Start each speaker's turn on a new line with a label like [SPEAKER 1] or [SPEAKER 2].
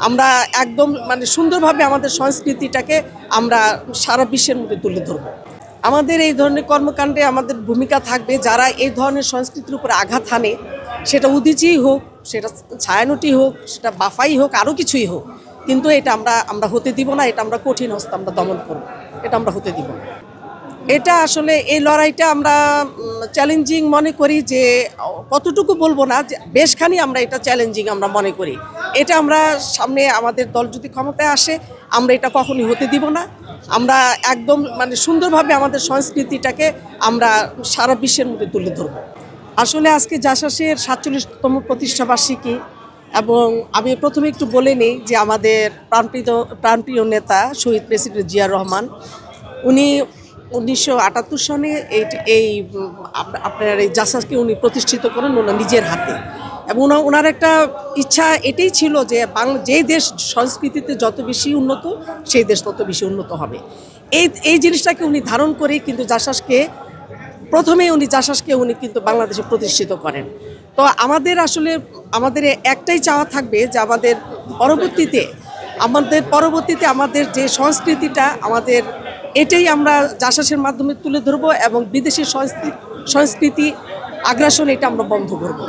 [SPEAKER 1] আমরা একদম মানে সুন্দরভাবে আমাদের সংস্কৃতিটাকে আমরা সারা বিশ্বের মধ্যে তুলে ধরব। আমাদের এই ধরনের কর্মকাণ্ডে আমাদের ভূমিকা থাকবে, যারা এই ধরনের সংস্কৃতির উপরে আঘাত হানে, সেটা উদীচীই হোক, সেটা ছায়ানটই হোক, সেটা বাফাই হোক, আরও কিছুই হোক, কিন্তু এটা আমরা হতে দিব না। এটা আমরা কঠিন হস্তে আমরা দমন করব, এটা আমরা হতে দিব না। এটা আসলে এই লড়াইটা আমরা চ্যালেঞ্জিং মনে করি, যে কতটুকু বলবো না, যে বেশখানি আমরা এটা চ্যালেঞ্জিং আমরা মনে করি। এটা আমরা সামনে আমাদের দল যদি ক্ষমতায় আসে, আমরা এটা কখনই হতে দিব না। আমরা একদম মানে সুন্দরভাবে আমাদের সংস্কৃতিটাকে আমরা সারা বিশ্বের মধ্যে তুলে ধরব। আসলে আজকে জাসাসের ৪৭তম প্রতিষ্ঠাবার্ষিকী, এবং আমি প্রথমে একটু বলে নিই যে আমাদের প্রাণপ্রিয় নেতা শহীদ প্রেসিডেন্ট জিয়া রহমান, উনি ১৯৭৮ সনে এই আপনার এই জাসাসকে উনি প্রতিষ্ঠিত করেন ওনার নিজের হাতে। এবং ওনার একটা ইচ্ছা এটাই ছিল যে যেই দেশ সংস্কৃতিতে যত বেশি উন্নত, সেই দেশ তত বেশি উন্নত হবে। এই জিনিসটাকে উনি ধারণ করেই কিন্তু প্রথমেই উনি কিন্তু বাংলাদেশে প্রতিষ্ঠিত করেন। তো আমাদের একটাই চাওয়া থাকবে যে আমাদের পরবর্তীতে আমাদের যে সংস্কৃতিটা এটাই আমরা জাসাসের মাধ্যমে তুলে ধরবো, এবং বিদেশি সংস্কৃতি আগ্রাসন এটা আমরা বন্ধ করব।